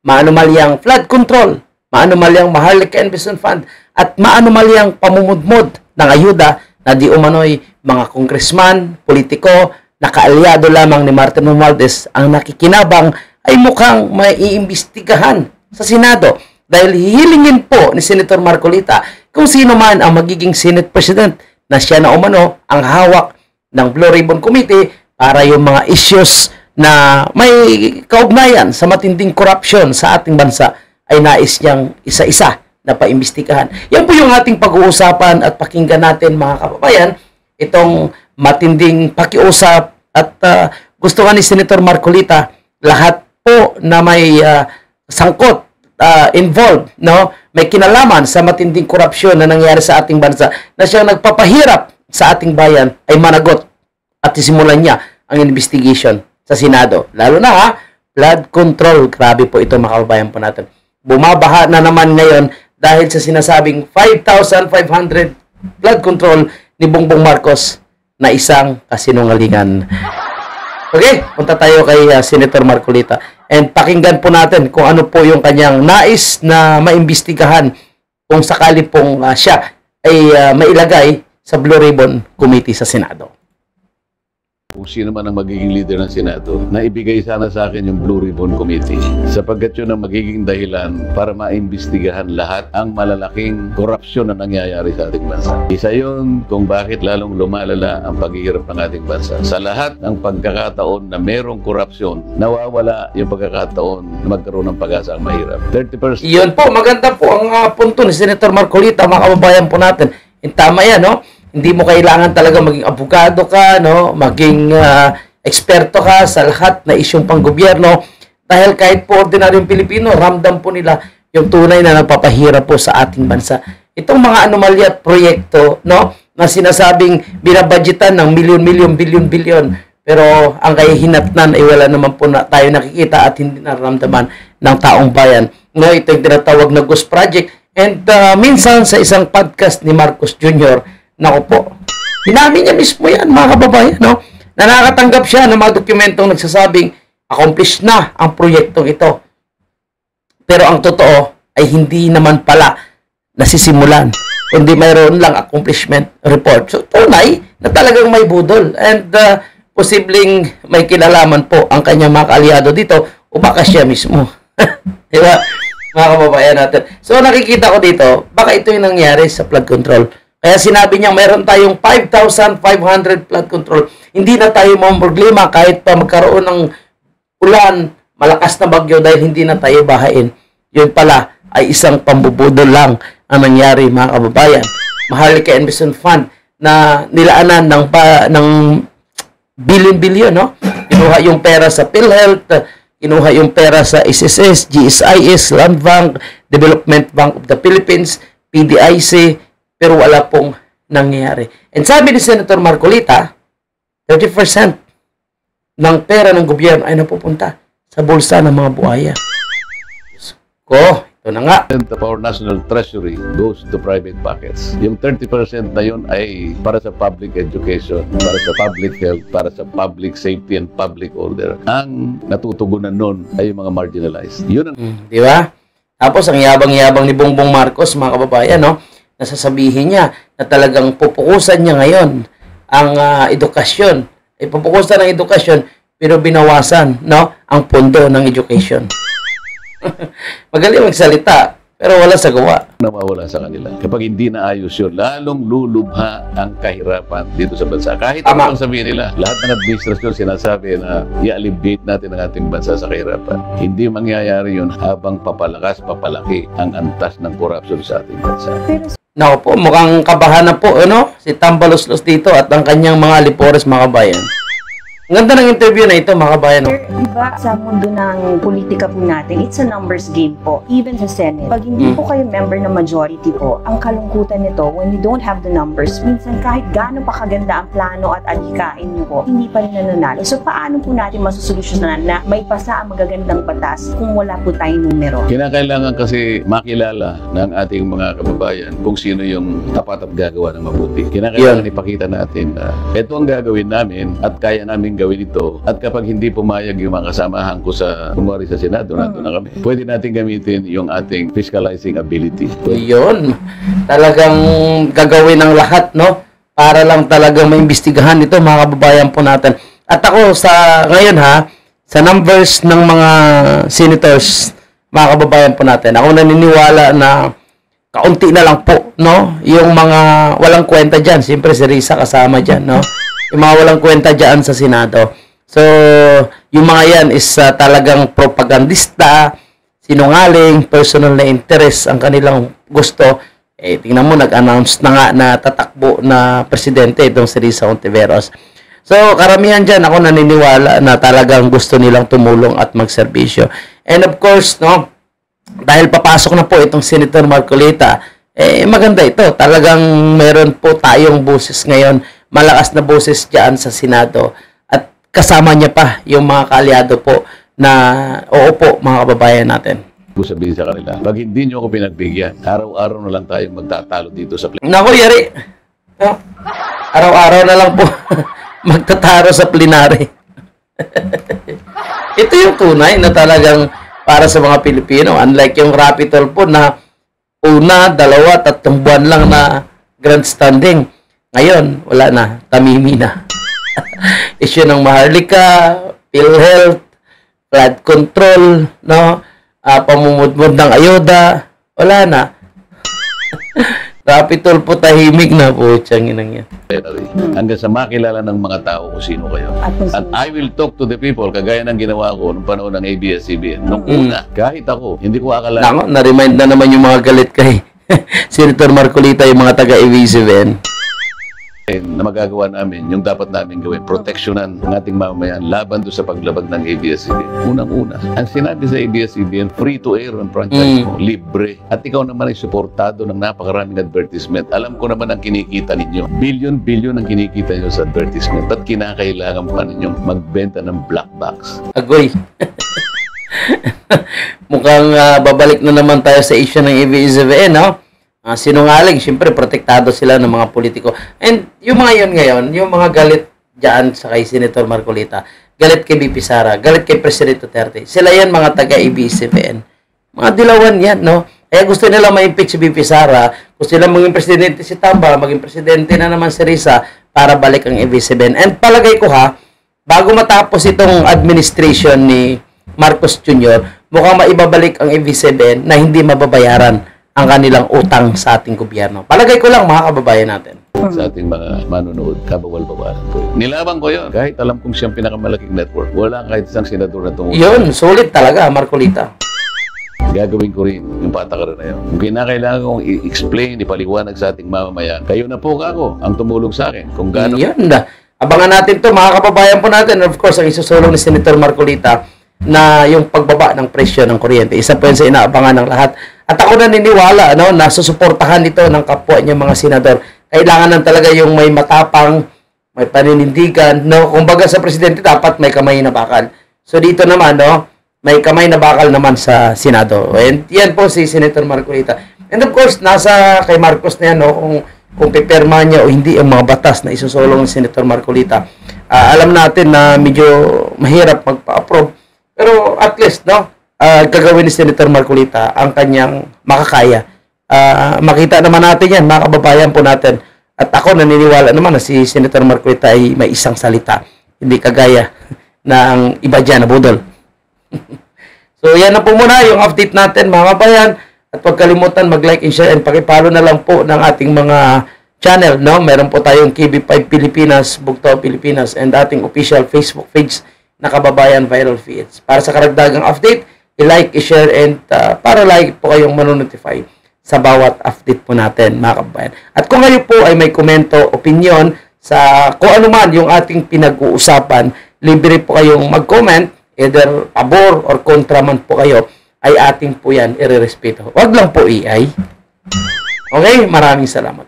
maanumalyang flood control, maanumalyang Maharlika Investment Fund, at maanumalyang pamumudmod ng ayuda na di umano'y mga congressman, politiko, na kaalyado lamang ni Martin Romualdez ang nakikinabang ay mukhang maiimbestigahan sa Senado dahil hihilingin po ni Senator Marcolita kung sino man ang magiging Senate President na siya na umano ang hawak ng Blue Ribbon Committee para yung mga issues na may kaugnayan sa matinding korupsyon sa ating bansa ay nais niyang isa-isa na paimbestigahan. Yan po yung ating pag-uusapan at pakinggan natin mga kababayan, itong matinding pakiusap at gusto nga ni Senator Marcolita lahat po na may sangkot, involved, no? May kinalaman sa matinding korupsyon na nangyari sa ating bansa na siyang nagpapahirap sa ating bayan ay managot at isimulan niya ang investigation sa Senado. Lalo na flood control. Grabe po ito mga kababayan po natin. Bumabaha na naman ngayon dahil sa sinasabing 5,500 flood control ni Bongbong Marcos na isang kasinungalingan. Okay, punta tayo kay Senator Marcolita and pakinggan po natin kung ano po yung kanyang nais na maimbestigahan kung sakali pong siya ay mailagay sa Blue Ribbon Committee sa Senado. Kung sino man ang magiging leader ng Senado, na ibigay sana sa akin yung Blue Ribbon Committee sapagkat yun ang magiging dahilan para maimbestigahan lahat ang malalaking korupsyon na nangyayari sa ating bansa. Isa yun kung bakit lalong lumalala ang paghihirap ng ating bansa. Sa lahat ng pagkakataon na merong korupsyon, nawawala yung pagkakataon na magkaroon ng pag-asa ang mahirap. 30%. Yun po, maganda po ang punto ni Senator Marcolita, mga kababayan po natin. Tama yan, no? Hindi mo kailangan talaga maging abogado ka, no? Maging eksperto ka sa lahat na isyong panggobyerno dahil kahit po ordinaryong Pilipino, ramdam po nila yung tunay na nagpapahirap po sa ating bansa. Itong mga anomalya at proyekto, no, na sinasabing binabudgetan ng milyon-milyon, bilyon-bilyon, pero ang kahihinatnan ay wala naman po na tayo nakikita at hindi naramdaman ng taong bayan. No, ito yung tinatawag na Ghost Project. And minsan sa isang podcast ni Marcos Jr., nako po, hinamin niya mismo yan, mga kababayan, no? Na nakakatanggap siya ng mga dokumentong nagsasabing accomplished na ang proyektong ito. Pero ang totoo ay hindi naman pala nasisimulan, kundi mayroon lang accomplishment report. So, tunay na talagang may budol. And posibleng may kilalaman po ang kanyang mga kaalyado dito o baka siya mismo. Diba? Mga kababayan natin. So, nakikita ko dito, baka ito yung nangyari sa flood control. Kaya sinabi niya, mayroon tayong 5,500 flood control. Hindi na tayo mamroblema kahit pa magkaroon ng ulan, malakas na bagyo dahil hindi na tayo bahain. Yun pala ay isang pambubudol lang ang nangyari, mga kababayan. Maharlika Investment Fund na nilaanan ng billion-billion, no? Kinuha yung pera sa PhilHealth, kinuha yung pera sa SSS, GSIS, Land Bank, Development Bank of the Philippines, PDIC, pero wala pong nangyayari. And sabi ni Senator Marcolita, 30% ng pera ng gobyerno ay napupunta sa bulsa ng mga buhaya. Ko, ito na nga. Of our national treasury goes to private pockets. Yung 30% na yun ay para sa public education, para sa public health, para sa public safety and public order. Ang natutugunan nun ay yung mga marginalized. Yun ang... Di ba? Tapos ang yabang-yabang ni Bongbong Marcos, mga kababayan, no? Nasasabihin niya na talagang pupukusan niya ngayon ang edukasyon. Pupukusan ng edukasyon pero binawasan, no, ang pondo ng education. Magaling magsalita pero wala sa gawa. Nawawala sa kanila. Kapag hindi naayos yun, lalong lulubha ang kahirapan dito sa bansa. Kahit ano ang sabihin nila, lahat ng administrasyon sinasabi na i-alleviate natin ang ating bansa sa kahirapan. Hindi mangyayari yun habang papalakas, papalaki ang antas ng korupsyon sa ating bansa. Naku po, mukhang kabahan na po, ano? Si Tambaloslos dito at ang kanyang mga Alipores, mga kabayan. Ang ganda ng interview na ito, mga kabayan. Diba, sa mundo ng politika po natin, it's a numbers game po. Even sa Senate. Pag hindi po kayo member ng majority po, ang kalungkutan nito, when you don't have the numbers, minsan kahit gaano pa kaganda ang plano at adhikain nyo po, hindi pa rin nananalo. So, paano po natin masusolusyonan na may pasa ang magagandang batas kung wala po tayong numero? Kinakailangan kasi makilala ng ating mga kababayan kung sino yung tapat at gagawa ng mabuti. Kinakailangan ipakita natin na ito ang gagawin namin at kaya namin gawin ito. At kapag hindi pumayag yung mga kasamahan ko sa, kumwari sa Senado, nandun na kami, pwede natin gamitin yung ating fiscalizing ability. Yun. Talagang gagawin ng lahat, no? Para lang talagang maimbestigahan ito, mga kababayan po natin. At ako sa ngayon sa numbers ng mga senators, mga kababayan po natin, ako naniniwala na kaunti na lang po, no? Yung mga walang kwenta dyan, siyempre si Risa kasama dyan, no? Yung mga walang kwenta dyan sa Senado. So, yung mga yan is talagang propagandista, sinungaling, personal na interest ang kanilang gusto. Tingnan mo, nag-announce na nga na tatakbo na presidente itong si Risa Hontiveros. So, karamihan dyan, ako naniniwala na talagang gusto nilang tumulong at magserbisyo. And of course, no, dahil papasok na po itong Senator Marcolita, maganda ito. Talagang meron po tayong boses ngayon, malakas na boses dyan sa Senado. At kasama niya pa yung mga kaalyado po na, oo po, mga kababayan natin. Sabihin sa kanila, pag hindi nyo ako pinagbigyan, araw-araw na lang tayo magtatalo dito sa Naku, Yari. No? Araw-araw na lang po magtataro sa plenary. Ito yung tunay na talagang para sa mga Pilipino. Unlike yung Rapitol po na una, dalawa, 3 buwan lang na grandstanding. Ngayon, wala na. Tamimi na. Issue ng Maharlika, PhilHealth, flood control, no? Pamumudmud ng ayuda, wala na. Rapitol po tahimik na po, tiyang inang yan. Hanggang sa makilala ng mga tao kung sino kayo. At I will talk to the people, kagaya ng ginawa ko nung panahon ng ABS-CBN. Nung una, kahit ako, hindi ko akala. Na-remind na naman yung mga galit kay Senator Marcolita, yung mga taga-ABS-CBN. Na magagawa namin, yung dapat namin gawin, proteksyonan ng ating mamamayan laban doon sa paglabag ng ABS-CBN. Unang-una, ang sinabi sa ABS-CBN, free to air ang franchise mo, libre. At ikaw naman ay suportado ng napakaraming advertisement. Alam ko naman ang kinikita ninyo. Bilyon-bilyon ang kinikita nyo sa advertisement. Ba't kinakailangan pa ninyong magbenta ng black box? Agoy. Mukhang babalik na naman tayo sa issue ng ABS-CBN, no? Sinungaling, siyempre protektado sila ng mga politiko. And yung mga yun ngayon, yung mga galit dyan sa kay Senator Marcolita, galit kay BP Sara, galit kay President Duterte, sila yan mga taga-ABS-CBN. Mga dilawan yan, no? Kaya gusto nila ma-impeach si BP Sara, gusto nila maging presidente si Tamba, maging presidente na naman si Risa para balik ang ABS-CBN. And palagay ko bago matapos itong administration ni Marcos Jr., mukhang maibabalik ang ABS-CBN na hindi mababayaran ang kanilang utang sa ating gobyerno. Palagay ko lang, mga kababayan natin. Sa ating mga manunood, kabawal-bawalan ko. Nilaban ko yun. Kahit alam kong siyang pinakamalaking network, wala kahit isang senador na tumulong. Yun, sulit talaga, Marcolita. Gagawin ko rin yung patakaran na yun. Kung kinakailangan kong i-explain, ipaliwanag sa ating mamamayan, kayo na po ako ang tumulong sa akin. Kung gaano... Yun, abangan natin to, mga kababayan po natin. Of course, ang isusulong ni Senator Marcolita na yung pagbaba ng presyo ng kuryente. Isa po yun sa inaabangan ng lahat. At ako naniniwala, no, na susuportahan ito ng kapwa niya mga senador. Kailangan lang talaga yung may matapang, may paninindigan, no? Kumbaga sa presidente dapat may kamay na bakal. So dito naman, no, may kamay na bakal naman sa Senado. And yan po si Senator Marcolita. And of course, nasa kay Marcos na yan, no, kung pipirma niya o hindi ang mga batas na isusulong ng Senator Marcolita. Alam natin na medyo mahirap magpa-approve. Pero at least, no, gagawin ni Senator Marcolita ang kanyang makakaya. Makita naman natin yan, mga kababayan po natin. At ako naniniwala naman na si Senator Marcolita ay may isang salita. Hindi kagaya ng iba dyan na budol. So yan na po muna yung update natin, mga kababayan. At huwag kalimutan mag-like and share and pakipalo na lang po ng ating mga channel. No? Meron po tayong KB5 Pilipinas, Bugtao Pilipinas, and ating official Facebook page na Kababayan Viral Feeds. Para sa karagdagang update, i-like, i-share, and para like po kayong manonotify sa bawat update po natin, mga kababayan. At kung kayo po ay may komento, opinion sa kung ano man yung ating pinag-uusapan, libre po kayong mag-comment, either pabor or kontra man po kayo, ay ating po yan irerespeto. Huwag lang po i-ay. Okay, maraming salamat.